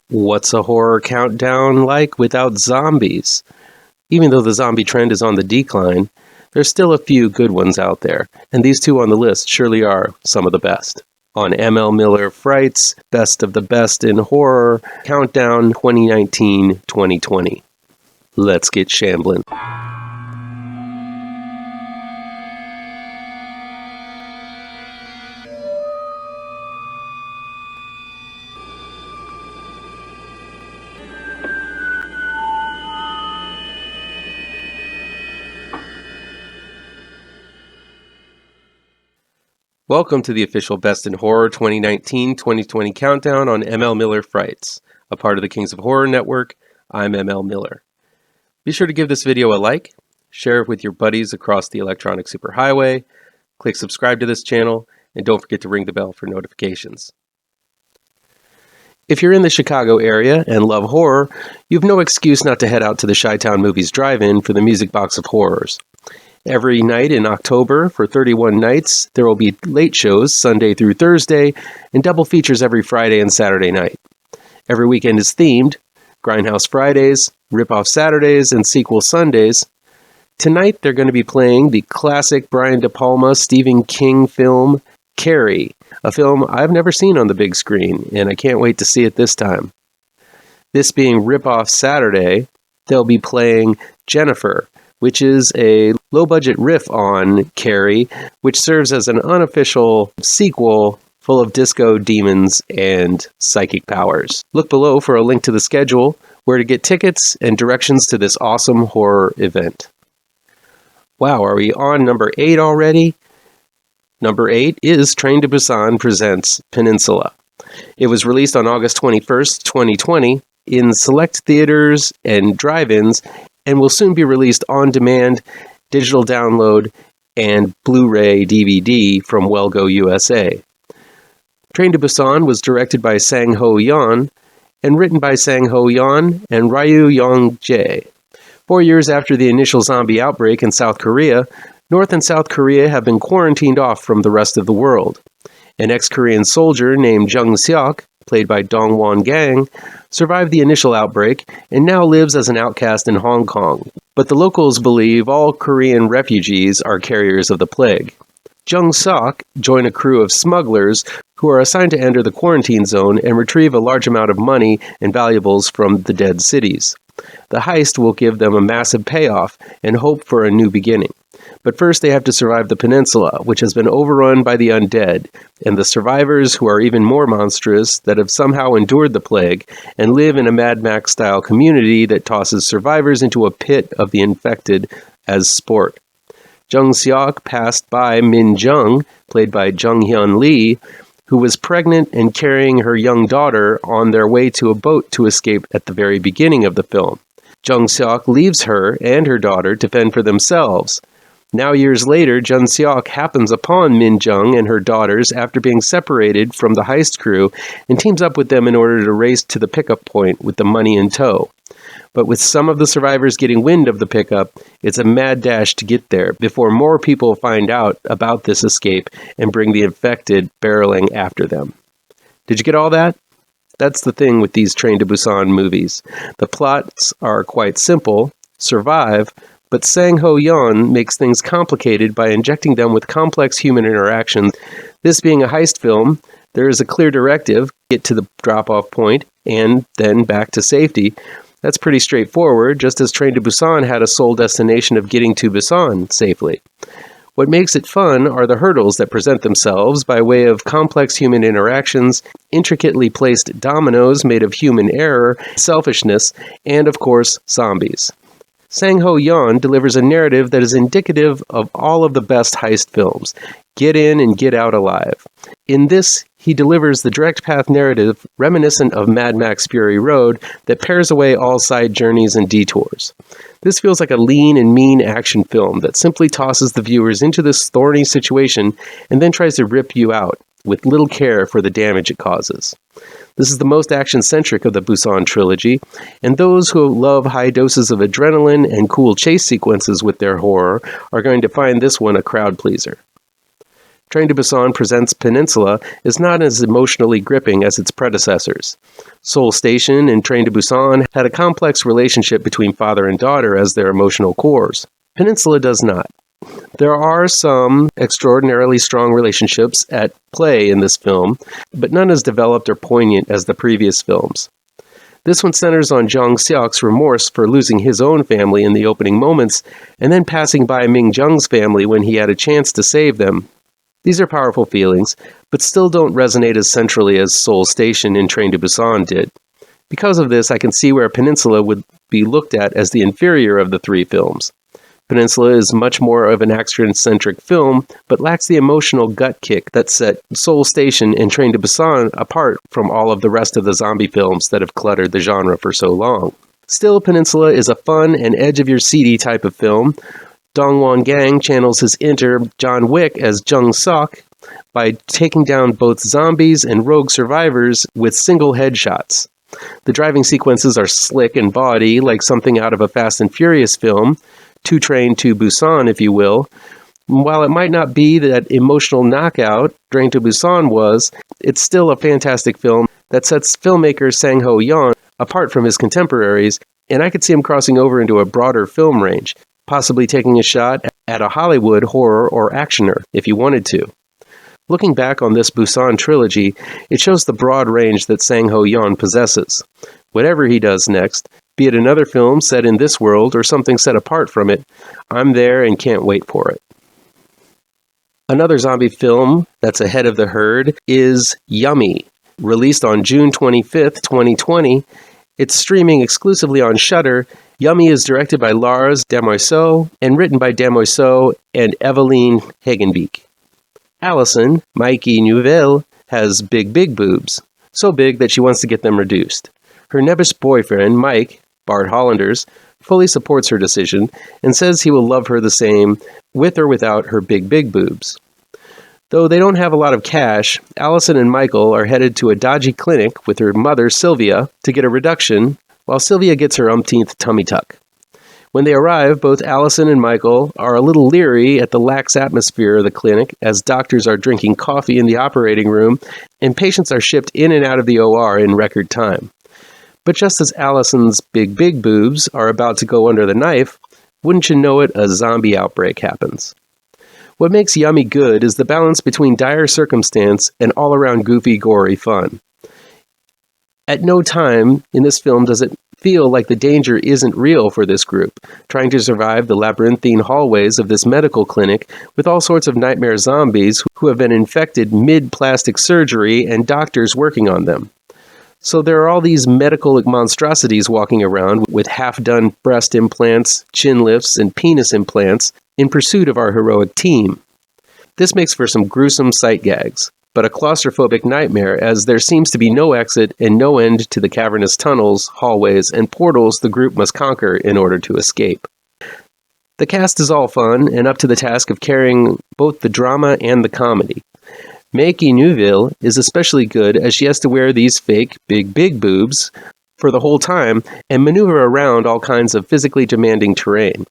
What's a horror countdown like without zombies? Even though the zombie trend is on the decline, there's still a few good ones out there, and these two on the list surely are some of the best. On ML Miller Fright's Best of the Best in Horror Countdown 2019-2020. Let's get shambling. Welcome to the official Best in Horror 2019-2020 countdown on ML Miller Frights, a part of the Kings of Horror Network. I'm ML Miller. Be sure to give this video a like, share it with your buddies across the electronic superhighway, click subscribe to this channel, and don't forget to ring the bell for notifications. If you're in the Chicago area and love horror, you've no excuse not to head out to the Chi-Town Movies Drive-In for the Music Box of Horrors. Every night in October, for 31 nights, there will be late shows Sunday through Thursday and double features every Friday and Saturday night. Every weekend is themed: Grindhouse Fridays, Rip-Off Saturdays, and Sequel Sundays. Tonight they're going to be playing the classic Brian De Palma Stephen King film, Carrie, a film I've never seen on the big screen, and I can't wait to see it this time. This being Rip-Off Saturday, they'll be playing Jennifer, which is a low-budget riff on Carrie, which serves as an unofficial sequel full of disco demons and psychic powers. Look below for a link to the schedule, where to get tickets, and directions to this awesome horror event. Wow, are we on number 8 already? Number 8 is Train to Busan Presents Peninsula. It was released on August 21st, 2020, in select theaters and drive-ins, and will soon be released on demand, digital download, and Blu-ray DVD from Wellgo USA. Train to Busan was directed by Sang-Ho Yeon and written by Sang-Ho Yeon and Ryu Yong-jae. 4 years after the initial zombie outbreak in South Korea, North and South Korea have been quarantined off from the rest of the world. An ex-Korean soldier named Jung Seok, played by Dong Won-gang, survived the initial outbreak and now lives as an outcast in Hong Kong. But the locals believe all Korean refugees are carriers of the plague. Jung Seok joined a crew of smugglers who are assigned to enter the quarantine zone and retrieve a large amount of money and valuables from the dead cities. The heist will give them a massive payoff and hope for a new beginning. But first they have to survive the peninsula, which has been overrun by the undead, and the survivors, who are even more monstrous, that have somehow endured the plague, and live in a Mad Max-style community that tosses survivors into a pit of the infected as sport. Jung Seok passed by Min Jung, played by Jung Hyun Lee, who was pregnant and carrying her young daughter on their way to a boat to escape at the very beginning of the film. Jung Seok leaves her and her daughter to fend for themselves. Now, years later, Jung Seok happens upon Min Jung and her daughters after being separated from the heist crew and teams up with them in order to race to the pickup point with the money in tow. But with some of the survivors getting wind of the pickup, it's a mad dash to get there before more people find out about this escape and bring the infected barreling after them. Did you get all that? That's the thing with these Train to Busan movies. The plots are quite simple: survive, but Sang-Ho Yeon makes things complicated by injecting them with complex human interactions. This being a heist film, there is a clear directive: get to the drop-off point and then back to safety. That's pretty straightforward, just as Train to Busan had a sole destination of getting to Busan safely. What makes it fun are the hurdles that present themselves by way of complex human interactions, intricately placed dominoes made of human error, selfishness, and of course, zombies. Sang-Ho Yeon delivers a narrative that is indicative of all of the best heist films. Get in and get out alive. In this, he delivers the direct path narrative reminiscent of Mad Max Fury Road that pares away all side journeys and detours. This feels like a lean and mean action film that simply tosses the viewers into this thorny situation and then tries to rip you out, with little care for the damage it causes. This is the most action-centric of the Busan trilogy, and those who love high doses of adrenaline and cool chase sequences with their horror are going to find this one a crowd pleaser. Train to Busan Presents Peninsula is not as emotionally gripping as its predecessors. Seoul Station and Train to Busan had a complex relationship between father and daughter as their emotional cores. Peninsula does not. There are some extraordinarily strong relationships at play in this film, but none as developed or poignant as the previous films. This one centers on Jung Seok's remorse for losing his own family in the opening moments, and then passing by Ming Jung's family when he had a chance to save them. These are powerful feelings, but still don't resonate as centrally as Seoul Station and Train to Busan did. Because of this, I can see where Peninsula would be looked at as the inferior of the three films. Peninsula is much more of an action-centric film, but lacks the emotional gut kick that set Seoul Station and Train to Busan apart from all of the rest of the zombie films that have cluttered the genre for so long. Still, Peninsula is a fun and edge-of-your-seat type of film. Dong Won-gang channels his inner John Wick as Jung Seok by taking down both zombies and rogue survivors with single headshots. The driving sequences are slick and bawdy, like something out of a Fast and Furious film, To Train to Busan, if you will. While it might not be that emotional knockout Train to Busan was, it's still a fantastic film that sets filmmaker Sang Ho Yeon apart from his contemporaries, and I could see him crossing over into a broader film range, possibly taking a shot at a Hollywood horror or actioner if he wanted to. Looking back on this Busan trilogy, it shows the broad range that Sang Ho Yeon possesses. Whatever he does next, be it another film set in this world or something set apart from it, I'm there and can't wait for it. Another zombie film that's ahead of the herd is Yummy. Released on June 25th, 2020, it's streaming exclusively on Shudder. Yummy is directed by Lars Damoiseau and written by Damoiseau and Eveline Hagenbeek. Allison, Mikey Neuville, has big boobs. So big that she wants to get them reduced. Her nebbish boyfriend, Mike, Bart Hollanders, fully supports her decision and says he will love her the same with or without her big boobs. Though they don't have a lot of cash, Allison and Michael are headed to a dodgy clinic with her mother, Sylvia, to get a reduction, while Sylvia gets her umpteenth tummy tuck. When they arrive, both Allison and Michael are a little leery at the lax atmosphere of the clinic as doctors are drinking coffee in the operating room and patients are shipped in and out of the OR in record time. But just as Allison's big boobs are about to go under the knife, wouldn't you know it, a zombie outbreak happens. What makes Yummy good is the balance between dire circumstance and all-around goofy, gory fun. At no time in this film does it feel like the danger isn't real for this group, trying to survive the labyrinthine hallways of this medical clinic with all sorts of nightmare zombies who have been infected mid-plastic surgery and doctors working on them. So there are all these medical monstrosities walking around with half-done breast implants, chin lifts, and penis implants in pursuit of our heroic team. This makes for some gruesome sight gags, but a claustrophobic nightmare as there seems to be no exit and no end to the cavernous tunnels, hallways, and portals the group must conquer in order to escape. The cast is all fun and up to the task of carrying both the drama and the comedy. Mikey Neuville is especially good as she has to wear these fake big boobs for the whole time and maneuver around all kinds of physically demanding terrain.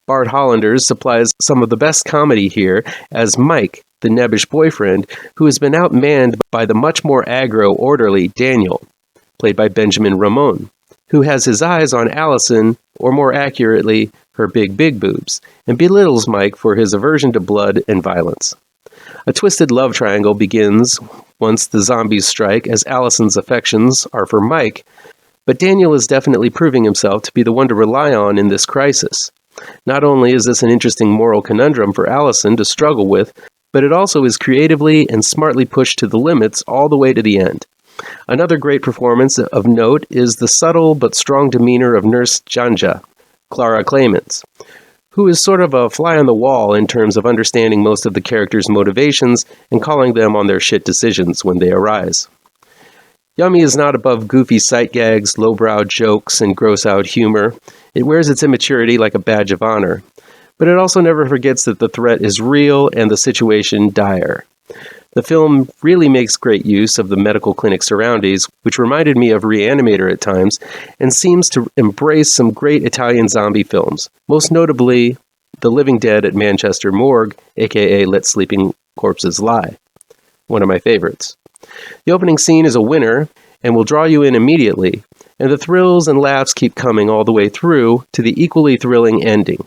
Bart Hollanders supplies some of the best comedy here as Mike, the nebbish boyfriend, who has been outmanned by the much more aggro, orderly Daniel, played by Benjamin Ramon, who has his eyes on Allison, or more accurately, her big boobs, and belittles Mike for his aversion to blood and violence. A twisted love triangle begins once the zombies strike, as Allison's affections are for Mike, but Daniel is definitely proving himself to be the one to rely on in this crisis. Not only is this an interesting moral conundrum for Allison to struggle with, but it also is creatively and smartly pushed to the limits all the way to the end. Another great performance of note is the subtle but strong demeanor of Nurse Janja, Clara Clemens, who is sort of a fly on the wall in terms of understanding most of the characters' motivations and calling them on their shit decisions when they arise. Yummy is not above goofy sight gags, lowbrow jokes, and gross-out humor. It wears its immaturity like a badge of honor. But it also never forgets that the threat is real and the situation dire. The film really makes great use of the medical clinic surroundings, which reminded me of Reanimator at times, and seems to embrace some great Italian zombie films, most notably The Living Dead at Manchester Morgue, aka Let Sleeping Corpses Lie, one of my favorites. The opening scene is a winner and will draw you in immediately, and the thrills and laughs keep coming all the way through to the equally thrilling ending.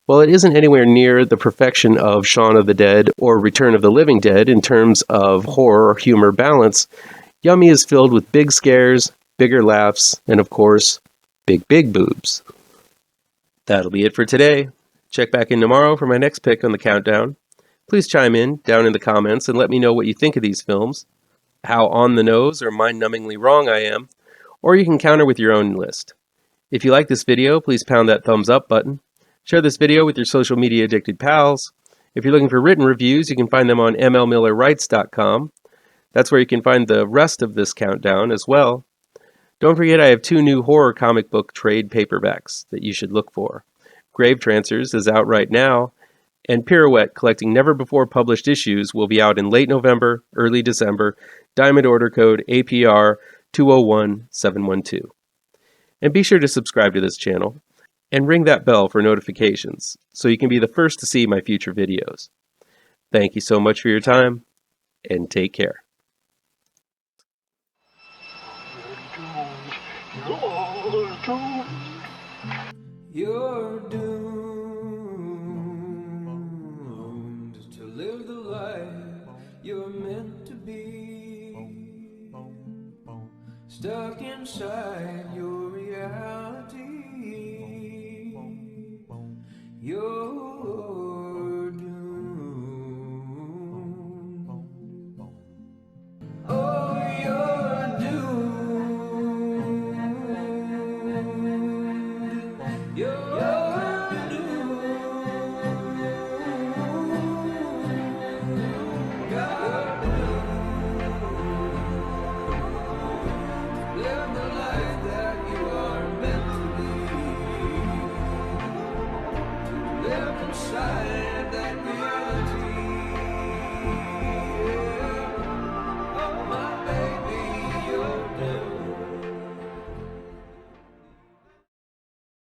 While it isn't anywhere near the perfection of Shaun of the Dead or Return of the Living Dead in terms of horror-humor balance, Yummy is filled with big scares, bigger laughs, and of course, big boobs. That'll be it for today. Check back in tomorrow for my next pick on the countdown. Please chime in down in the comments and let me know what you think of these films, how on the nose or mind-numbingly wrong I am, or you can counter with your own list. If you like this video, please pound that thumbs up button. Share this video with your social media addicted pals. If you're looking for written reviews, you can find them on mlmillerwrites.com. That's where you can find the rest of this countdown as well. Don't forget I have 2 new horror comic book trade paperbacks that you should look for. Grave Trancers is out right now, and Pirouette, collecting never-before-published issues, will be out in late November, early December, Diamond Order Code APR 201712. And be sure to subscribe to this channel, and ring that bell for notifications so you can be the first to see my future videos. Thank you so much for your time, and take care. You're doomed to live the life you're meant to be, stuck inside your reality. You're doomed. Oh, you're doomed. You're doomed. God doomed. Live the life that you are meant to be. Live inside that reality. Yeah. Oh, my baby, you're doomed.